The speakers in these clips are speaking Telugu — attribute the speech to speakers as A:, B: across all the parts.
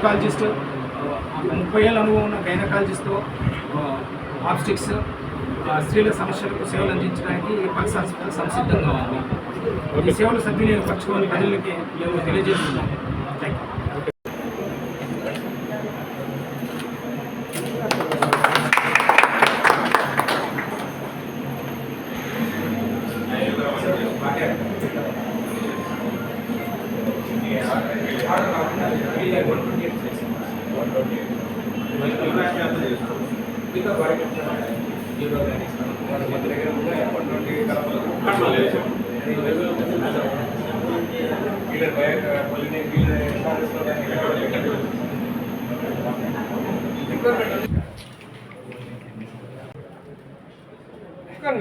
A: గైనకాలజిస్ట్ 30 ఏళ్ళ అనుభవం ఉన్న గైనకాలజిస్ట్తో ఆబ్స్టిక్స్ స్త్రీల సమస్యలకు సేవలు అందించడానికి పల్స్ హాస్పిటల్ సంసిద్ధంగా ఉంది. ఈ సేవలు సద్వినియోగపరచుకోని ప్రజలకి మేము తెలియజేస్తున్నాం. Thank you.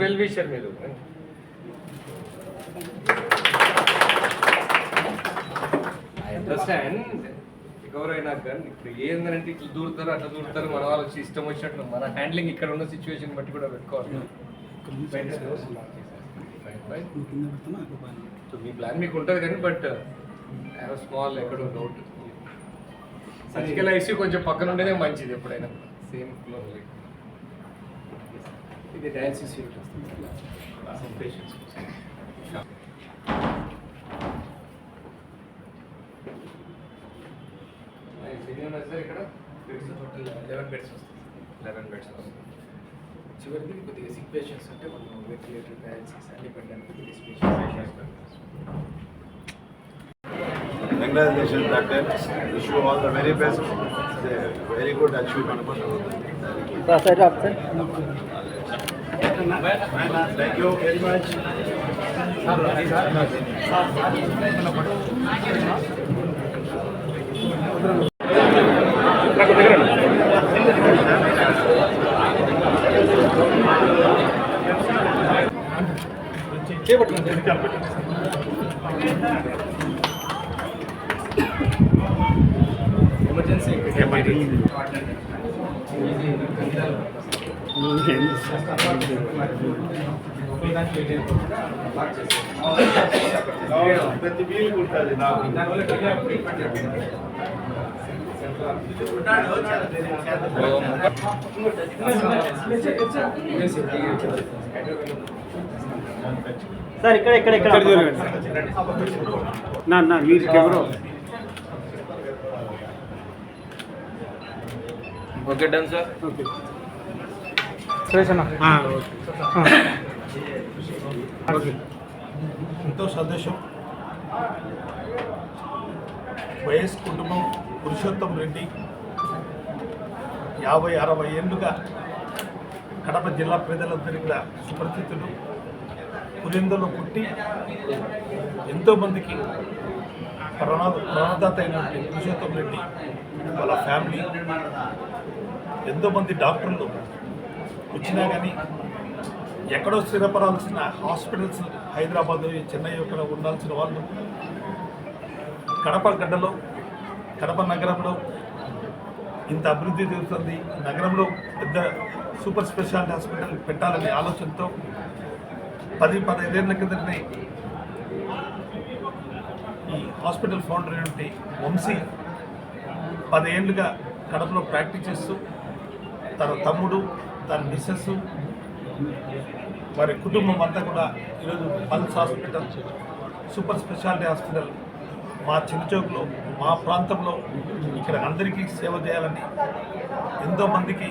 B: వెల్ విషర్ మీరు ఐ అండర్స్టాండ్ ఎవరైనా కానీ ఇప్పుడు ఏంటంటే ఇట్లా దూరుతారు అట్లా దూరుతారు మన వాళ్ళకి ఇష్టం వచ్చినట్టు మన హ్యాండ్లింగ్ ఇక్కడ ఉన్న సిచ్యువేషన్ బట్టి కూడా పెట్టుకోవాలి. సో మీ ప్లాన్ మీకు ఉంటుంది కానీ బట్ హ్యావ్ స్మాల్ ఎక్కడో డౌట్ సర్జికల్ ఐసీ కొంచెం పక్కన ఉండేదే మంచిది ఎప్పుడైనా సేమ్ ఫ్లోర్ ఇది డయాలసిస్ పేషెంట్స్ సార్ ఇక్కడ బెడ్స్ టోటల్ 11 బెడ్స్ వస్తాయి. 11 బెడ్స్ వస్తాయి. చివరికి కొద్దిగా సిక్ పేషెంట్స్ అంటే మనం వెంటిలేటర్ డయాలసిస్ అన్ని పెట్టడానికి
C: Congratulations, doctor. Wish you all the very best. Very good achievement. Thank you very much.
A: Emergency
C: ప్రతి వీలు ఉంటుంది
A: దానివల్ల
D: సార్ ఇక్కడ నా మీరు camera
B: okay done sir.
D: Okay okay
C: ఎంతో సంతోషం. వైఎస్ కుటుంబం పురుషోత్తం రెడ్డి 50-60 ఏళ్ళుగా కడప జిల్లా ప్రజలందరికీ కూడా సుపరిచితులు. పులిందలో పుట్టి ఎంతోమందికి ప్రణదాత అయినటువంటి పురుషోత్తం రెడ్డి వాళ్ళ ఫ్యామిలీ ఎంతోమంది డాక్టర్లు వచ్చినా కానీ ఎక్కడో స్థిరపడాల్సిన హాస్పిటల్స్ హైదరాబాద్ చెన్నై ఇక్కడ ఉండాల్సిన వాళ్ళు కడప గడ్డలో కడప నగరంలో ఇంత అభివృద్ధి జరుగుతుంది. నగరంలో పెద్ద సూపర్ స్పెషాలిటీ హాస్పిటల్ పెట్టాలనే ఆలోచనతో 10-15 ఏళ్ల కిందనే ఈ హాస్పిటల్ ఫౌండర్ అయినటువంటి వంశీ 10 ఏళ్ళుగా కడపలో ప్రాక్టీస్ చేస్తూ తన తమ్ముడు తన మిస్సెస్ వారి కుటుంబం అంతా కూడా ఈరోజు pulse hospital super speciality hospital మా చిన్నచౌక్లో మా ప్రాంతంలో ఇక్కడ అందరికీ సేవ చేయాలని ఎంతోమందికి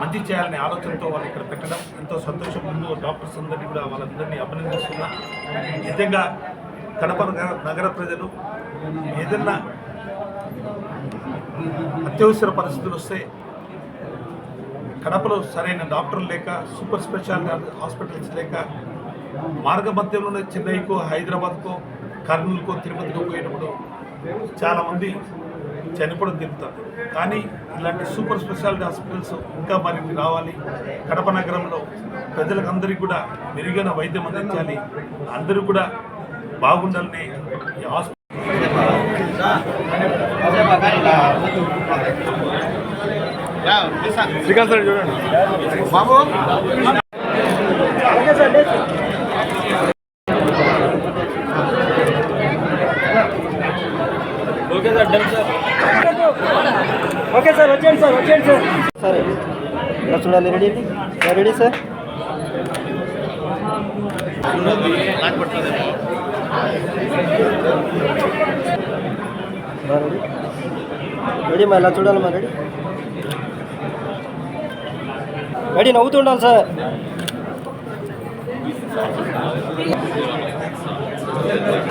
C: మంచి చేయాలనే ఆలోచనతో వాళ్ళు ఇక్కడ పెట్టడం ఎంతో సంతోషం. ముందు డాక్టర్స్ అందరినీ కూడా వాళ్ళందరినీ అభినందిస్తున్నా. నిజంగా కడప నగర ప్రజలు ఏదన్నా అత్యవసర పరిస్థితులు వస్తే కడపలో సరైన డాక్టర్లు లేక సూపర్ స్పెషాలిటీ హాస్పిటల్స్ లేక మార్గ మధ్యంలోనే చెన్నైకో హైదరాబాద్కో కర్నూలుకో తిరుపతికో పోయేటప్పుడు చాలామంది చనిపోవడం జరుగుతారు. కానీ ఇలాంటి సూపర్ స్పెషాలిటీ హాస్పిటల్స్ ఇంకా మరిన్ని రావాలి. కడప నగరంలో ప్రజలకు అందరికీ కూడా మెరుగైన వైద్యం అందించాలి. అందరూ కూడా బాగుండాలని ఈ హాస్పిటల్
D: శ్రీకాంత్ సార్ చూడండి బాబు. చూడాలి. Ready ready sir. రెడీ మా ఇలా చూడాలి. మా రెడీ రెడీ నవ్వుతూ ఉండాలి సార్.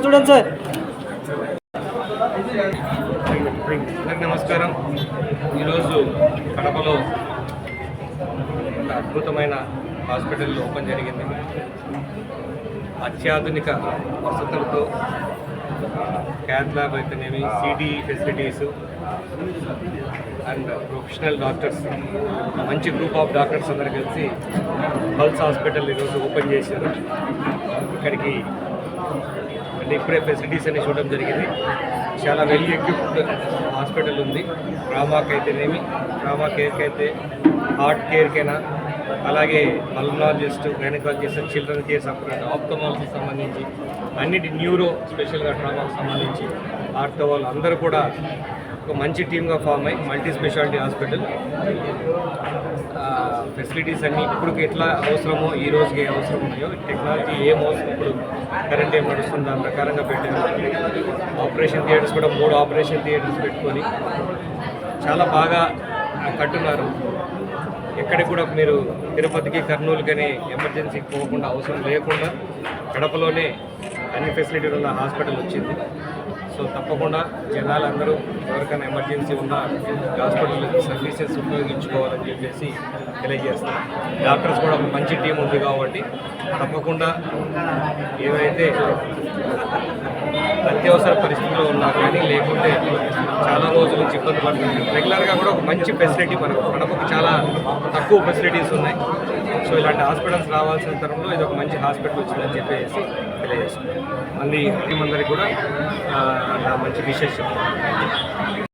D: చూడండి సార్.
B: అందరికీ నమస్కారం. ఈరోజు కడపలో ఒక అద్భుతమైన హాస్పిటల్ ఓపెన్ జరిగింది. అత్యాధునిక వసతులతో క్యాత్ ల్యాబ్ అయితేనేమి, city facilities and professional doctors, మంచి గ్రూప్ ఆఫ్ డాక్టర్స్ అందరు కలిసి పల్స్ హాస్పిటల్ ఈరోజు ఓపెన్ చేశారు. ఇక్కడికి అంటే ఇప్పుడే ఫెసిలిటీస్ అన్ని చూడడం జరిగింది. చాలా వెల్ ఎక్విప్డ్ హాస్పిటల్ ఉంది. ట్రామాకి అయితేనేమి, ట్రామా కేర్కి అయితే, హార్ట్ కేర్కైనా, అలాగే pulmonologist, gynaecologist, children care separate, ఆప్థమాలజీకి సంబంధించి అన్నిటి, న్యూరో స్పెషల్గా ట్రామాకి సంబంధించి ఆర్థో వాళ్ళు అందరూ కూడా ఒక మంచి టీమ్గా ఫామ్ అయ్యి మల్టీ స్పెషాలిటీ హాస్పిటల్. ఫెసిలిటీస్ అన్నీ ఇప్పుడు ఎట్లా అవసరమో, ఈ రోజుకి ఏ అవసరం ఉన్నాయో, టెక్నాలజీ ఏం అవసరం, ఇప్పుడు కరెంట్ ఏం నడుస్తుందో దాని ప్రకారంగా పెట్టారు. ఆపరేషన్ థియేటర్స్ కూడా 3 ఆపరేషన్ థియేటర్స్ పెట్టుకొని చాలా బాగా కట్టున్నారు. ఎక్కడికి కూడా మీరు తిరుపతికి, కర్నూలుకని ఎమర్జెన్సీకి పోకుండా అవసరం లేకుండా కడపలోనే అన్ని ఫెసిలిటీలు ఉన్న హాస్పిటల్ వచ్చింది. సో తప్పకుండా జనాలందరూ ఎవరికైనా ఎమర్జెన్సీ ఉన్న హాస్పిటల్ సర్వీసెస్ ఉపయోగించుకోవాలని చెప్పేసి తెలియజేస్తాం. డాక్టర్స్ కూడా ఒక మంచి టీం ఉంది కాబట్టి తప్పకుండా ఏవైతే అత్యవసర పరిస్థితుల్లో ఉన్నారు కానీ, లేకుంటే చాలా రోజుల నుంచి ఇబ్బంది పడుతుంది. రెగ్యులర్గా కూడా ఒక మంచి ఫెసిలిటీ మనకు కడపకు చాలా తక్కువ ఫెసిలిటీస్ ఉన్నాయి. సో ఇలాంటి హాస్పిటల్స్ రావాల్సిన తరంలో ఇది ఒక మంచి హాస్పిటల్ వచ్చిందని చెప్పేసి తెలియజేస్తున్నాం. మళ్ళీ టీం అందరికీ కూడా నా మంచి విషెస్ చెప్తాను.